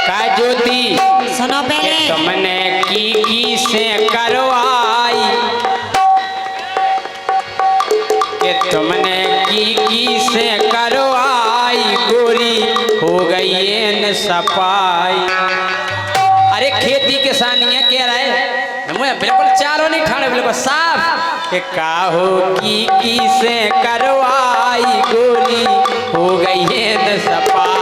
का ज्योति सुनो पहले तुमने की से करवाई, कि तुमने की से करवाई, गोरी हो गई न सफाई। अरे खेती किसानियाँ कह रहे बिल्कुल चारों नहीं ठाणे बिल्कुल साफ, कि काहो की से करवाई, गोरी हो गई न सफाई।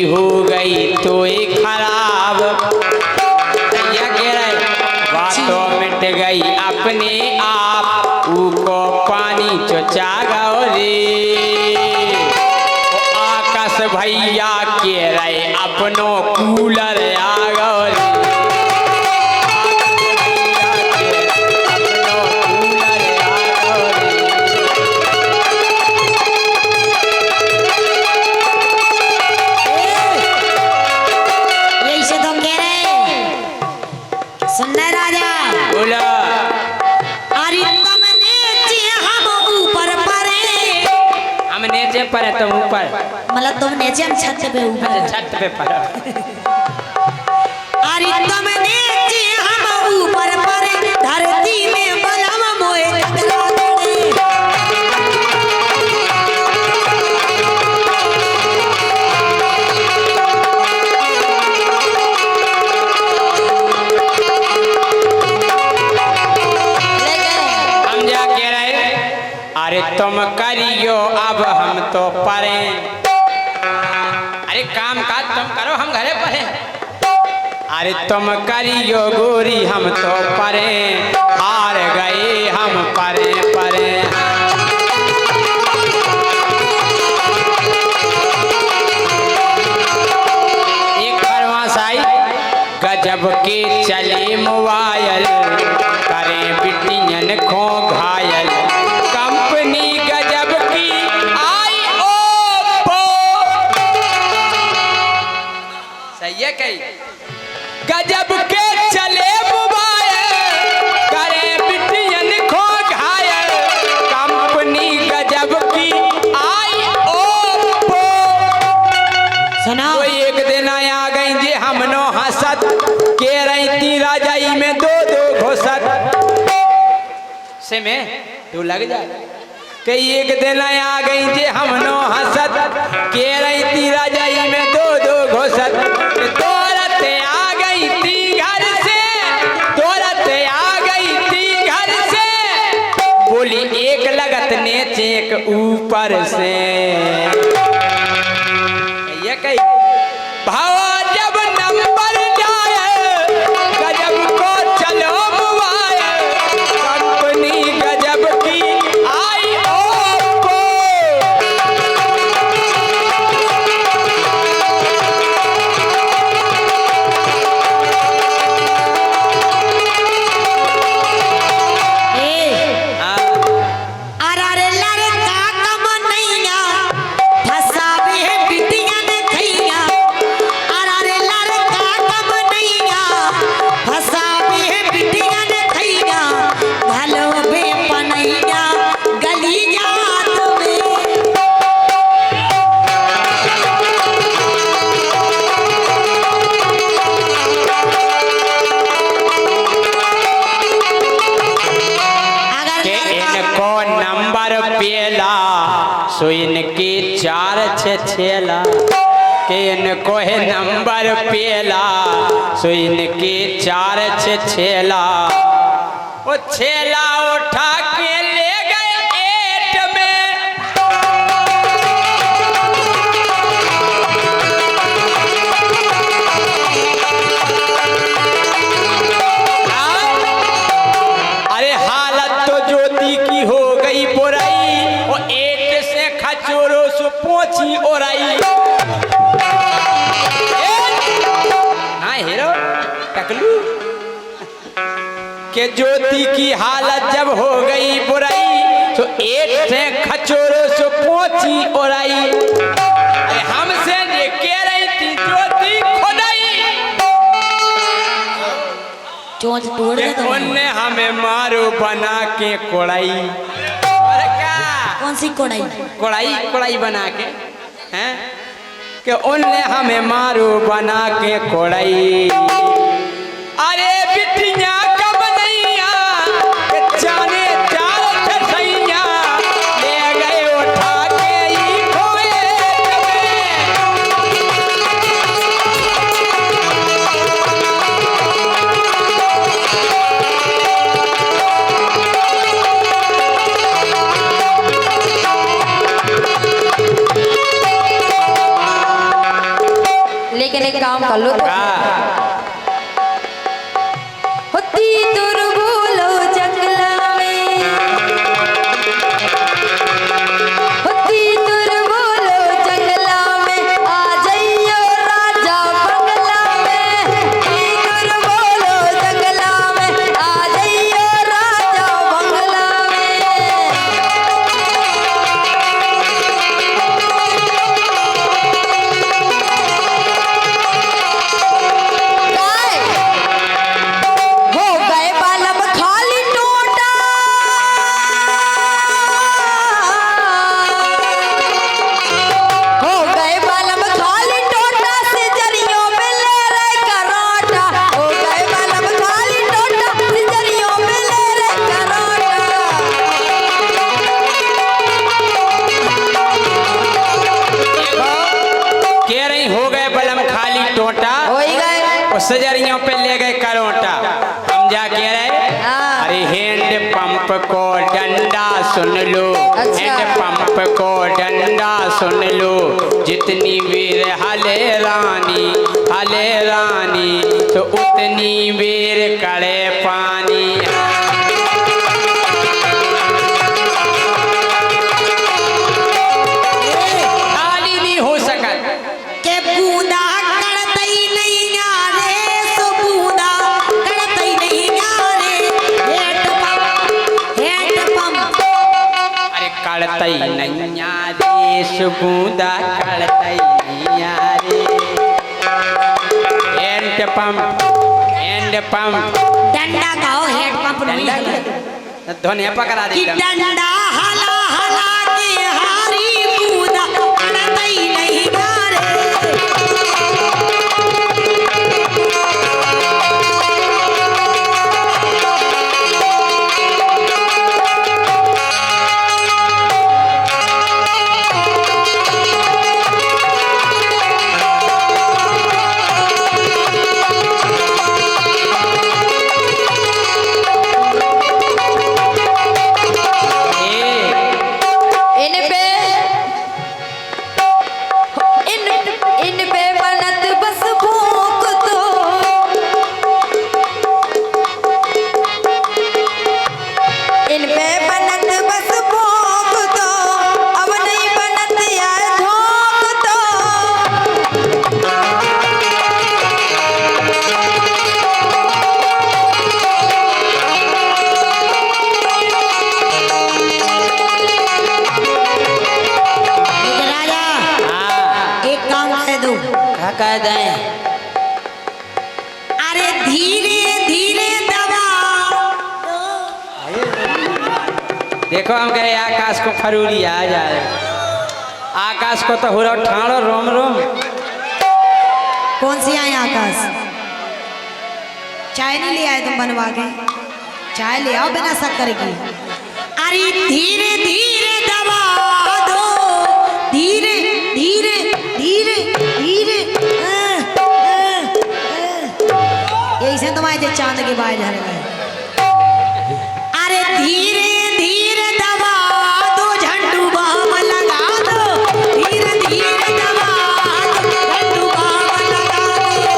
हो गई तो एक खराब, या कह रहे बातों मिट गई अपने आप, उको पानी चोचा गो रे। आकाश भैया कह रहे अपनो कूलर आ गो रे। पर तुम ऊपर मतलब तुम नीचे हम छत पे ऊपर, छत पे पर अरे तुम नीचे हम ऊपर पर, धरती में बलम मोए हम जा कह रहे, अरे तुम करियो अब हम तो परे। अरे काम काज तुम करो हम घरे परे। अरे तुम करियो गोरी हम तो परे, हार गए हम परे परे। एक फरमाइश आई, गजब के चले मोबाइल, करे बिटियन खो घायल, कंपनी गजब की आई ओप्पो। सही है कहीं, गजब के चले मोबाइल, करे बिटियन खो घायल, कंपनी गजब की आई ओप्पो। सुना कोई एक दिन आ गई जे हमनो हंसत, के रही थी राजाई में दो दो घोसत से में तू लग जाए। कई एक दिन आ गई जे हमनो हंसत, के रही थी राजाई में दो दो घोसत। दौड़त आ गई थी घर से, दौड़त आ गई थी घर से, बोली एक लगत ने चेक ऊपर से। ये कही भाव जब नंबर जाए, गजब को चलो मोबाइल, कंपनी गजब की आई ओप्पो। अरे लड़का कम नैया फसावे बिटियन खैया, अरे लड़का कम नैया फसावे बिटियन खैया, भलो बे पनैया गली जात में। के इनको नंबर पेला, सो इनके चार छेला, के इनको है नंबर पेला, सो इनके चार छेला। वो छेला उठा के ले गए एट में, खचोरो सो पोची ओराई। ना हेरो टकलू के ज्योति की हालत जब हो गई बुराई तो एक से खचोरो सो पोची ओराई। अरे हमसे ये कह रही थी ज्योति खुदाई, चोंच तोड़ दे तो उनने हमें मारो बना के कोड़ाई। अरे क्या कौन सी कोड़ाई? कोड़ाई कोड़ाई बना के हैं कि उनने हमें मारो बना के कोड़ाई। अरे बिटिया कब नैया के जाने चाल थे सैया ले गए उठा के ही खोए लेकिन एक काम कर लो तो होती दूर बोलो जंगला में, होती दूर बोलो जंगला में आ जाइयो राजा बंगला में, दूर बोलो जंगला में आ जाइयो राजा बंगला में। हो गए बालम खाली टोटा, हो गए बालम खाली टोटा से जरियों में ले रहे कराटा, हो गए बालम खाली टोटा से जरियों में ले रहे कराटा। कह रही हो गए बलम खाली टोटा हो ही गए। उस सजरियों पे ले गए करोटा। हम जा कह रहे हाँ। अरे हैंड पंप को डंडा सुन लो, अच्छा। हैंड पंप को डंडा सुन लो, जितनी वीर हले रानी तो उतनी वीर करे पानी। खाली नहीं हो सकत के बूंदा कड़तई नहीं रे, सो बूंदा कड़तई नहीं रे। हेट पंप अरे कड़तई नैया रे सुबूदा कड़तई नैया रे। हैंड पंप डंडा कहो, हेट पंप नहीं है। धोने पकड़ा कि दी डंडा हला हला के हारी बूंदा कड़तई नहीं रे। इन पे इन पे बनत बस भूख तो, इन पे बनत बस भूख तो, अब नहीं बनत यार धोख तो। राजा एक काम कह दो, कह दें अरे धीरे धीरे दबा। देखो हम कहे आकाश को फरूरी आ जाए, आकाश को तो हो रहा ठाणो रोम रोम। कौन सी आए आकाश? चाय नहीं ले आए तुम बनवा के? चाय ले आओ बिना शक्कर की। अरे धीरे धीरे दबा दो, धीरे धीरे धीरे धीरे। यही से तुम्हारे चांद के बाहर झड़ गए। अरे धीरे धीरे दबा दो, झंडू बाम लगा दो, धीरे धीरे दबा दो, झंडू बाम लगा दो।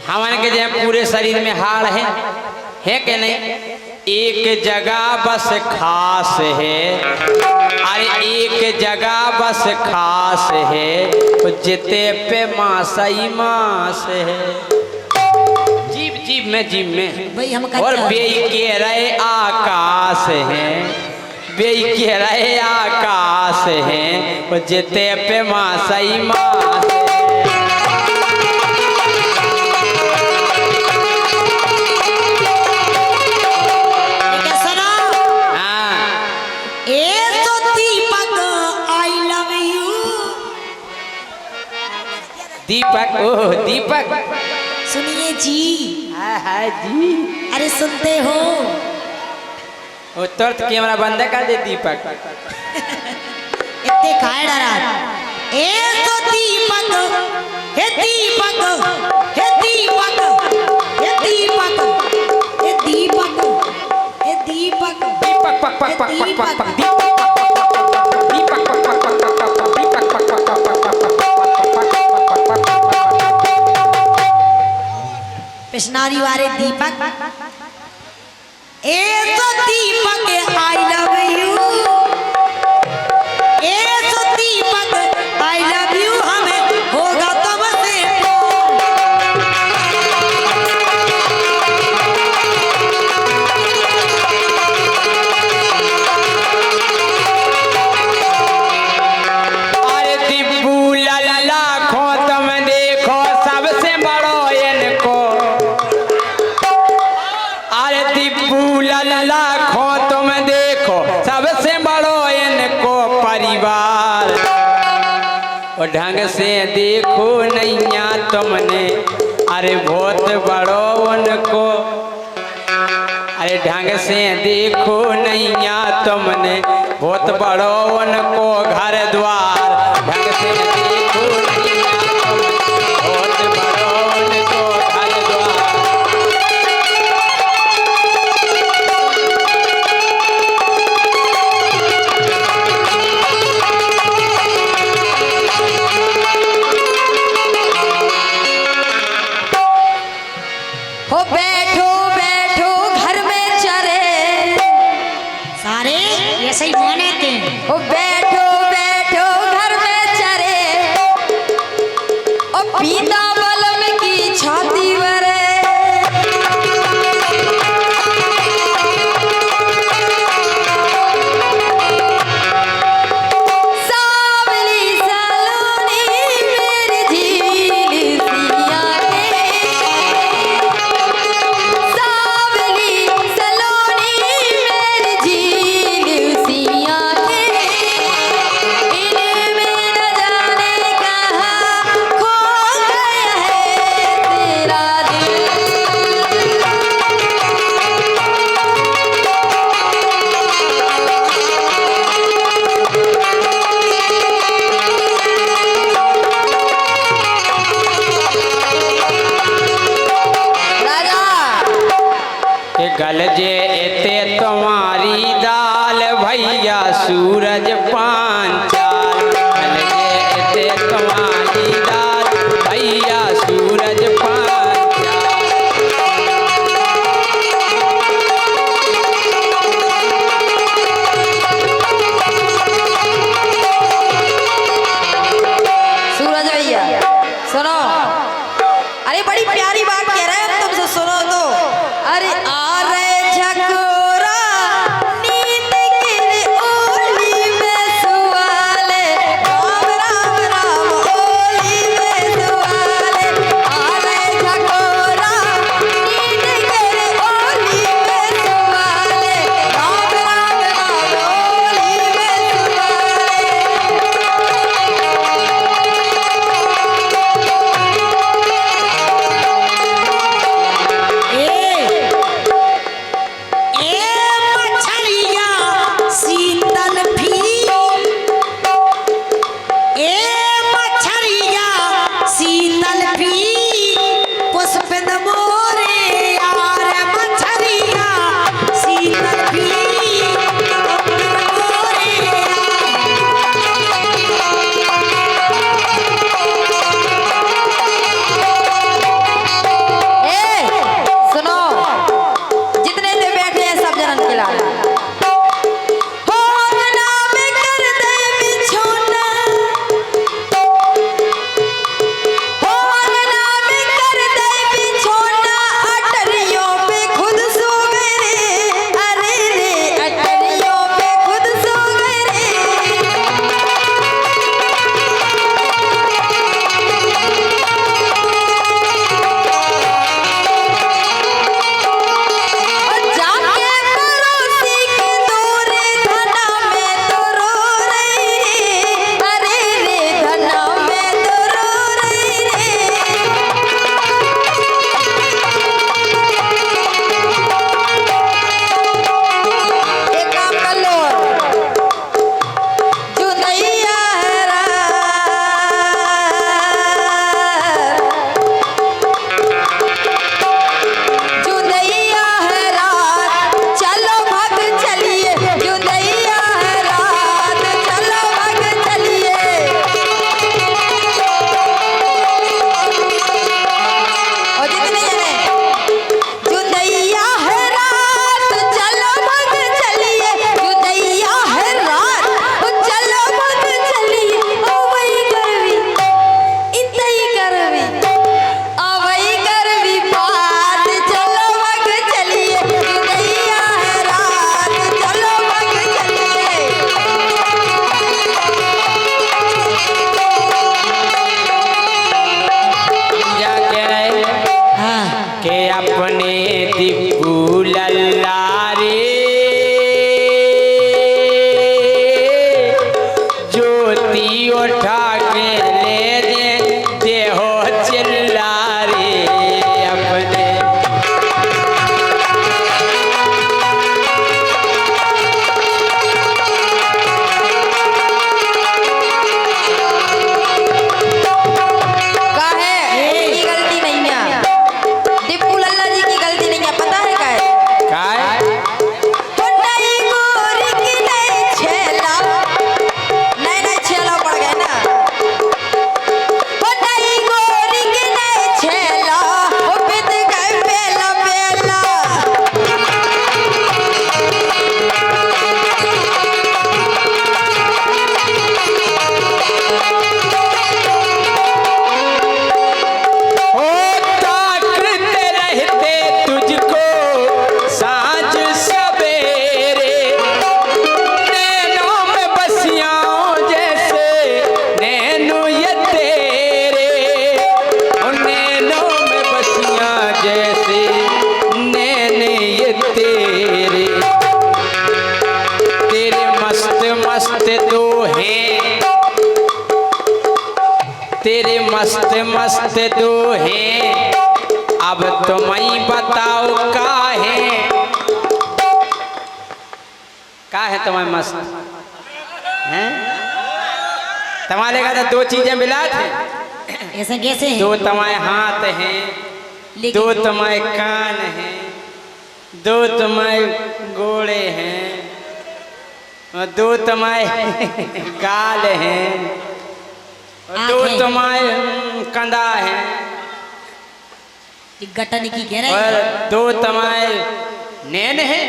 हवन के जो पूरे शरीर में हाड़ है कि नहीं? एक जगह बस खास है, अरे एक जगह बस खास है, जिते पे मासई मास है। जीव में भाई हम और बेई के रहे आकाश है, बेई के रहे आकाश है, जिते पे मासई मास है। दीपक, ओह दीपक, सुनिए जी। हाँ जी, अरे सुनते हो? वो तुरंत कैमरा बंद कर दे दीपक। इतने खाए डरा। ए तो दीपक, हे दीपक, हे दीपक, हे दीपक, हे दीपक, हे दीपक, दीपक पक पक पक पक पक पक दीपक दीपक पक पक पक पक पक दीपक पक पक पक पक पक पक। पिशनारी वाले दीपक, ए तो दीपक आई लव यू, ए तो दीपक आई लव यू, हमें होगा तुमसे अरे दिब्बू लल्ला खो तुम देखो सबसे बड़ो इनको, अरे दिब्बू लल्ला खो तुम देखो सबसे बड़ो इनको परिवार, और ढंग से देखो नैया तुमने, अरे बहुत बड़ो उनको, अरे ढंग से देखो नैया तुमने, बहुत बड़ो उनको घर द्वार, ढंग से देखो नैया तुमने, बहुत बड़ो उनको घर द्वार। हो बैठो बैठो घर में चरे, सारे ऐसे ही बोले थे। हो बैठो बैठो घर में चरे, ओ पीता बलम की छाती वरे, सावली सलोनी मेरी झील सिया के, सावली सलोनी मेरी झील सिया के, इनमें न जाने कहाँ खो गया है तेरा दिल। राजा के गल जे एते तुम्हारी दाल भैया सूरज पांचाल, गल जे एते तुम्हारी दाल भैया सूरज पांचाल। सूरज भैया सुनो, अरे बड़ी प्यारी बात कह रहे हैं तुमसे, सुनो तो। अरे आ रहे झकोरा नींद गिर ओली में सुवाले, राम राम राम ओली में सुवाले, आ रहे झकोरा नींद गिर ओली में सुवाले, राम राम राम ओली में सुवाले। ए मस्त मस्त दो हैं, अब तुम ही बताओ का है तुम्हें मस्त हैं? तुम्हारे का तो दो चीजें मिला थे, ऐसा कैसे है? दो तुम्हारे हाथ हैं, लेकिन दो तुम्हारे कान हैं, दो तुम्हारे गोड़े हैं, और दो तुम्हारे गाल हैं, और दो आँखें। तुम्हारे कंधा हैं, ये गटन की कह रहे और हैं। दो तुम्हारे नैन हैं,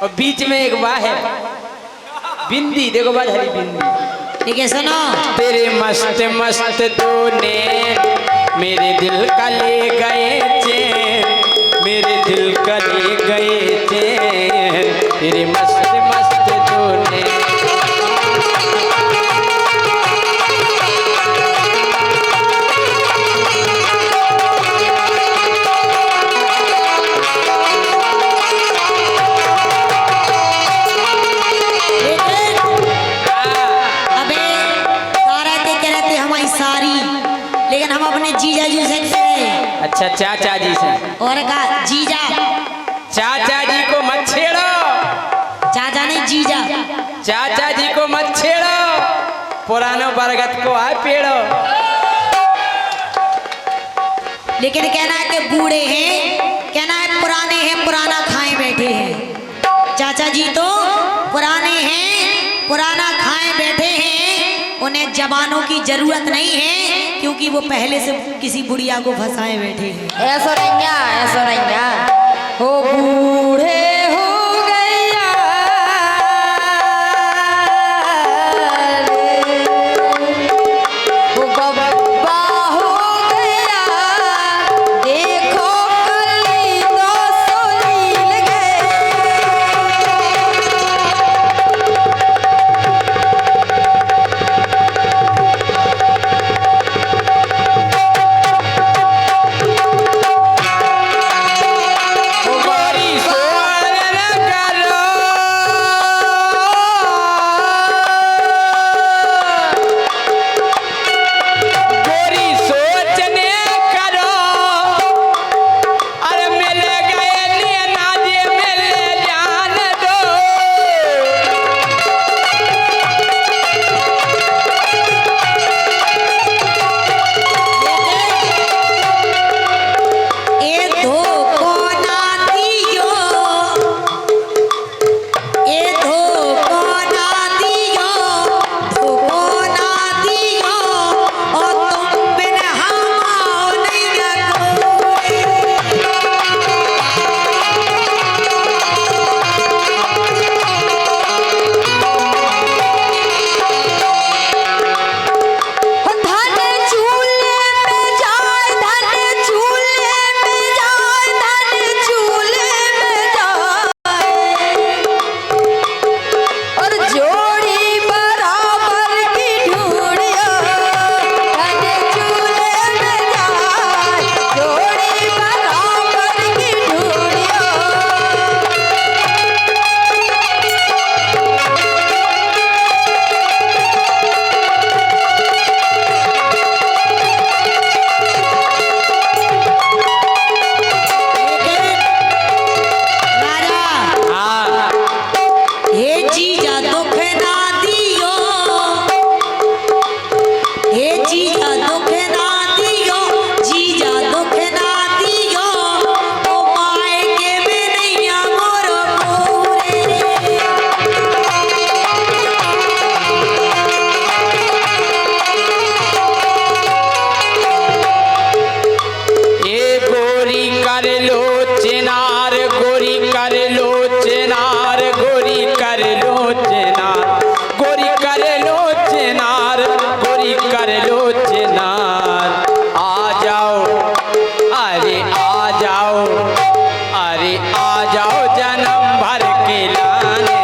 और बीच में एक वाह है बिंदी, देखो बात हरी बिंदी। देखिए सुनो, तेरे मस्त मस्त दो नैन मेरे दिल का ले गए चैन, मेरे दिल का ले गए चैन, तेरे मस्त मस्त दो नैन। अबे ताराते कह रहे थे हमारी सारी, लेकिन हम अपने जीजा जी से कह रहे हैं। अच्छा चाचा जी से, और कहा जीजा, चाचा जी को मत छेड़ो, चाचा ने जीजा। चाचा जी को मत छेड़ो, पुरानो बरगद को आए पेड़ो। लेकिन कहना है कि बूढ़े हैं, कहना है पुराने हैं, पुराना खाए बैठे हैं। चाचा जी तो पुराने हैं, पुराना खाए बैठे हैं, उन्हें जवानों की जरूरत नहीं है, क्योंकि वो पहले से किसी बुढ़िया को फंसाए बैठे हैं। ऐसा नहीं हो बूढ़े हो गया रे, वो बब्बा हो गया, देखो कली तो सुनील गए। गोरी सोर न करो, गोरी सोच ने करो, अरे मिल गए नैना जे मिल जान दो। ए धोखो ना दियो, ए धोखो ना दियो, धोखो ना दियो, और तुम बिन हम आओ नहीं लगोगे। धन चूल्हे में जाए, धन चूल्हे में जाए, धन चूल्हे में जाए, और जोड़ी बराबर की ढूंढियो। धन चूल्हे में जाए, जोड़ी बराबर की ढूंढियो। राजा, हाँ हे जीजा दुख ना दियो, हे जीजा दुख ना दियो, जीजा दुख ना दियो, ओ मायके में नैया मोर मोरे। ये गोरी कर लो चिनार, गोरी कर लो चिनार, गोरी कर लो चिनार, गोरी कर लो चिनार, गोरी कर लो चिनार। आ जाओ, अरे आ जाओ, अरे आ जाओ जन्म भर के लाने।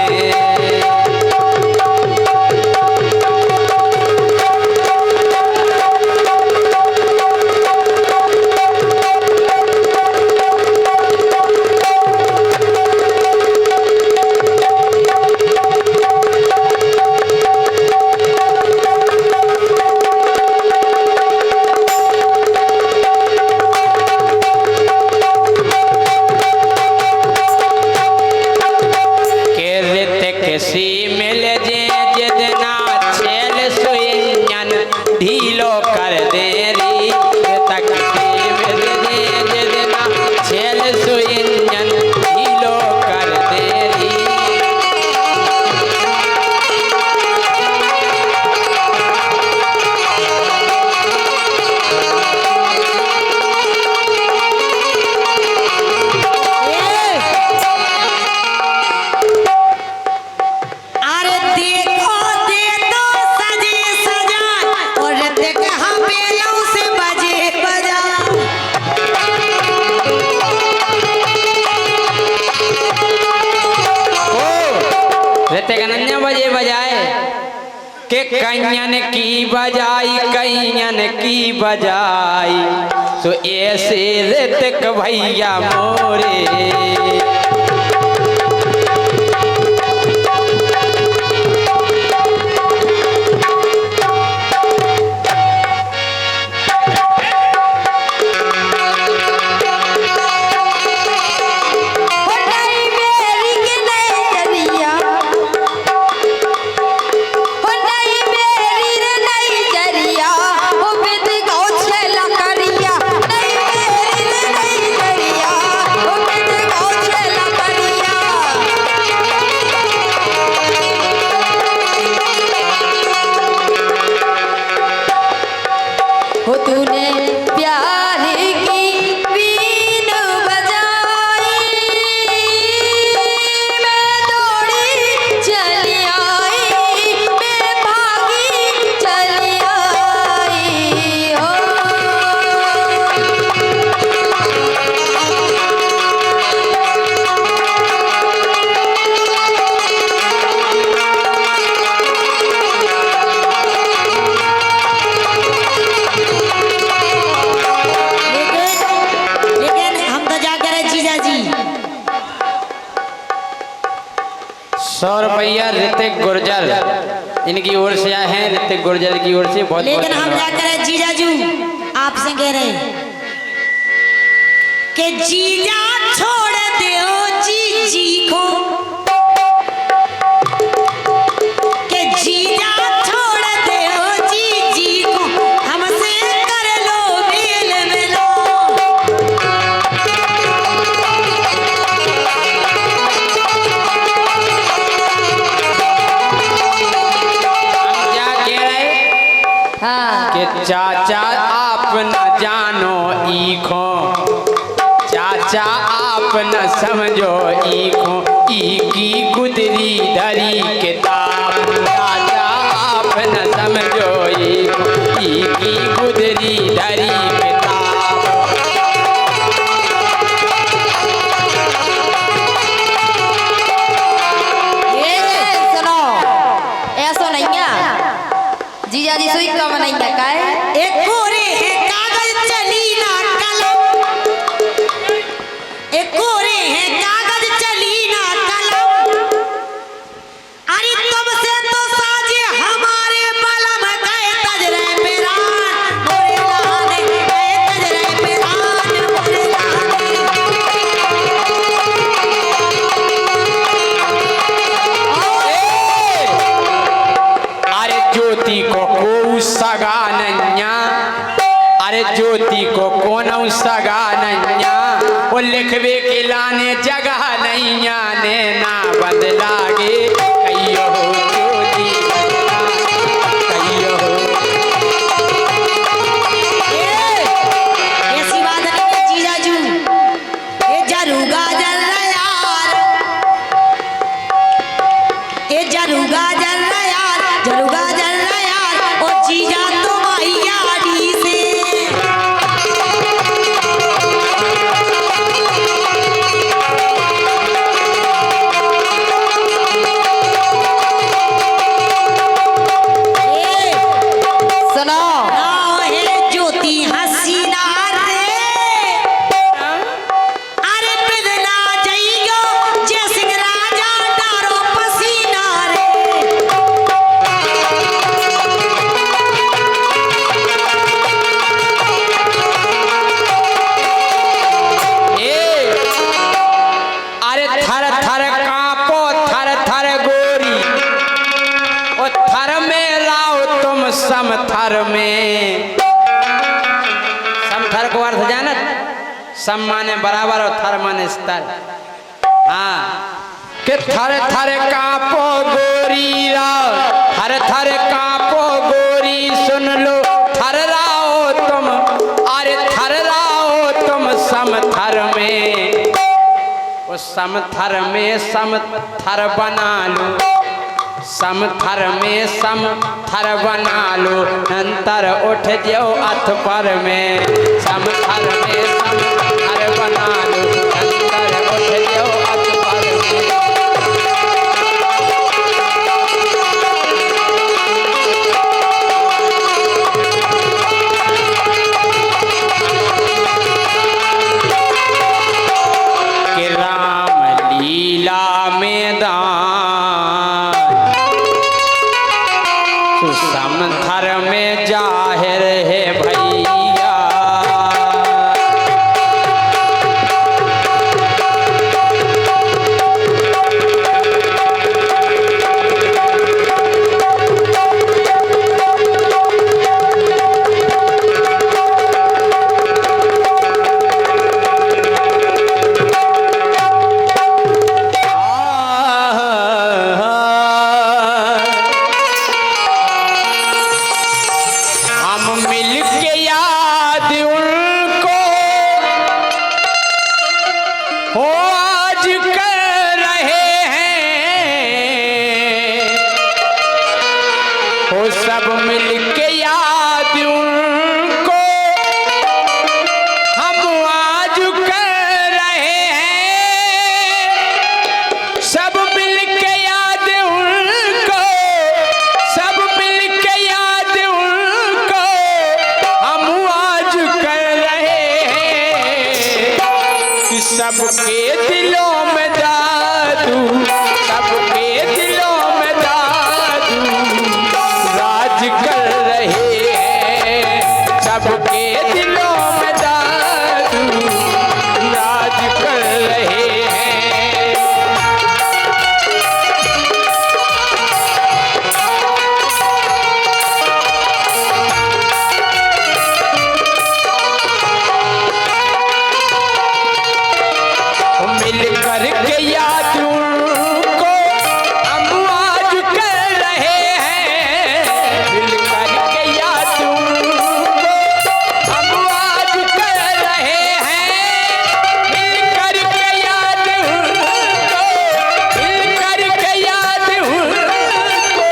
के कैयन की बजाई कैयन की बजाई तो ऐसे ऋतिक भैया मोरे। रुपया ऋतिक गुर्जर इनकी ओर से आए हैं, ऋतिक गुर्जर की ओर से बहुत। लेकिन हम जाकर जीजाजू आपसे कह रहे हैं कि जीजा छोड़ दो जीजी को, कि जीजा छोड़ दो जीजी को, हमसे कर लो मेल मिलो। हाँ। कि चाचा आप न जानो ईखो, चाचा आप न समझो ईखो, ई की गुदरी धरी किताब। चाचा आप न समझो ईखो, ई की गुदरी धरी किताब। ये सुनो, ऐसा नहीं है जीजा जी सुई कम नहीं है काय। एक कोरे है कागज चली ना कलम, एक कोरे है कागज चली ना कलम। अरे तुमसे तो साजे हमारे बलम गए तजरे पिरान, मोरे लाने गए तजरे पिरान, मोरे लाने। अरे ज्योति को सगा नैया, अरे ज्योति को कौन सगा नैया, वो लिखवे के लाने जगह नैया ने ना बदलागे। कहियो हो ज्योति कहियो हो। ऐसी बात नहीं है जीजाजू, ये जरूगा जल यार, ये जरूगा जल यार, जरूगा जल यार। ओ जीजा तुम आइया डी से। सुनो नाव है ज्योति हसीना रे, अरे बिदना जाइयो जय सिंह राजा डारो पसीना रे। अरे थर थर कांपो थर थर गोरी, ओ थर में लाओ तुम सम थर में। सम थर को अर्थ जानत, सम माने बराबर और थर माने स्तर। हाँ कि थर थर कांपो गोरी राव, थर थर कांपो गोरी सुन लो थर राओ तुम, अरे थर राओ तुम सम थर में। उस समथर में समथर बना लो, समथर में समथर बना लो, नंतर उठ जाओ अथ पर में। समथर में समथर बना लो, नंतर उठ जाओ अथ पर में। सब मिल के याद उनको हम आज कर रहे हैं। सब मिल के याद उनको, सब मिल के याद उनको हम आज कर रहे हैं। कि सबके दिलों में दादू, सबके दिलों में दादू राज कर रहे हैं। सबके दिलों में दादू राज कर रहे हैं। मिल कर के याद उनको हम आज कर रहे हैं। मिल कर के याद उनको हम आज कर रहे हैं। मिल कर के याद उनको, मिल कर के याद उनको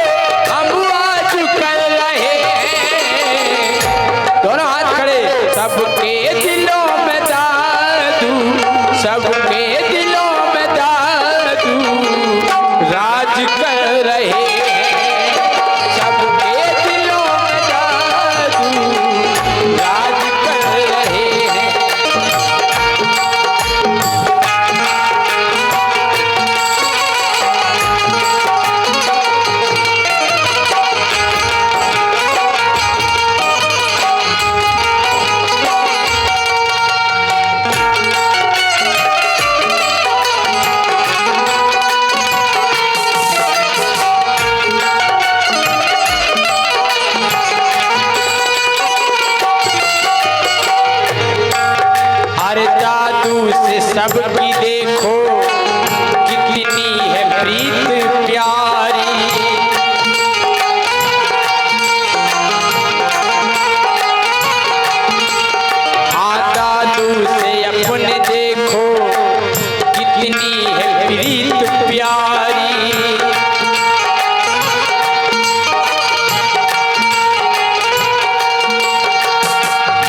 हम आज कर रहे हैं। दोनों हाथ खड़े। सबके दिलों में दादू, सबके दिलों में दादू राज कर रहे हैं। सबके दिलों में दादू राज कर रहे हैं। अरे दादू से सबकी देखो कितनी है प्रीत प्यारी। हाँ दादू से अपने देखो कितनी है प्रीत प्यारी।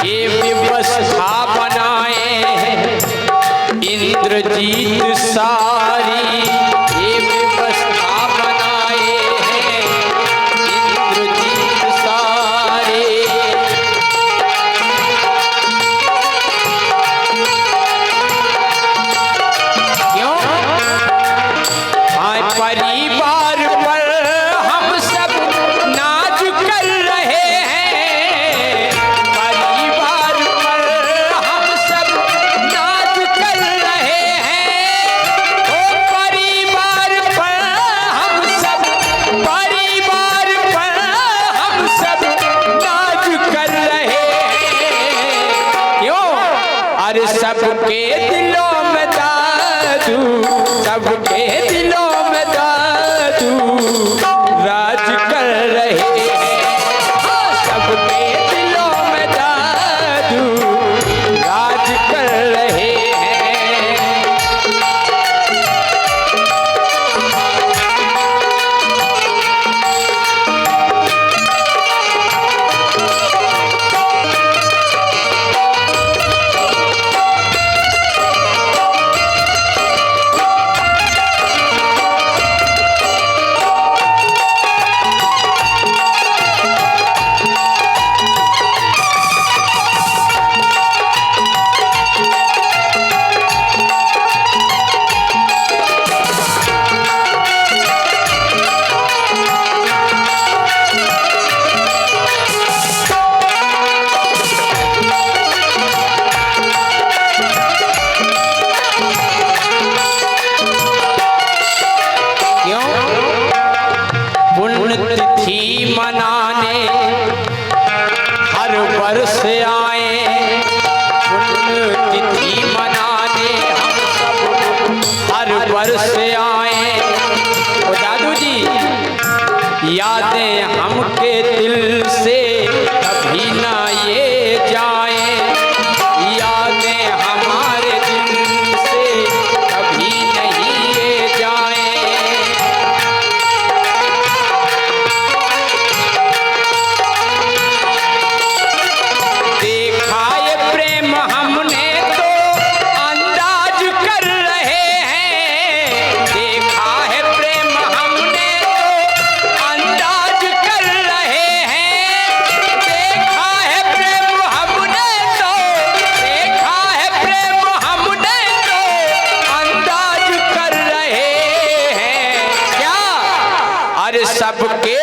ये व्यवस्था बनाए इंद्रजीत सारी। ये व्यवस्था बनाए हैं इंद्रजीत सारे। क्यों? हाँ परिवार पर हम सब नाज कर रहे हैं। परिवार पर हम सब नाज कर रहे हैं। ओ परिवार पर हम सब, परिवार पर हम सब नाज कर रहे हैं। क्यों? अरे सबके दिलों में दादू, सबके दिलों में दादू राज कर रहे हैं। हाँ, सबके दिलों में दादू राज कर रहे हैं। यादें हमके दिल से कभी ना ये जाए, यादें हमारे दिल से कभी नहीं ये जाए। सबके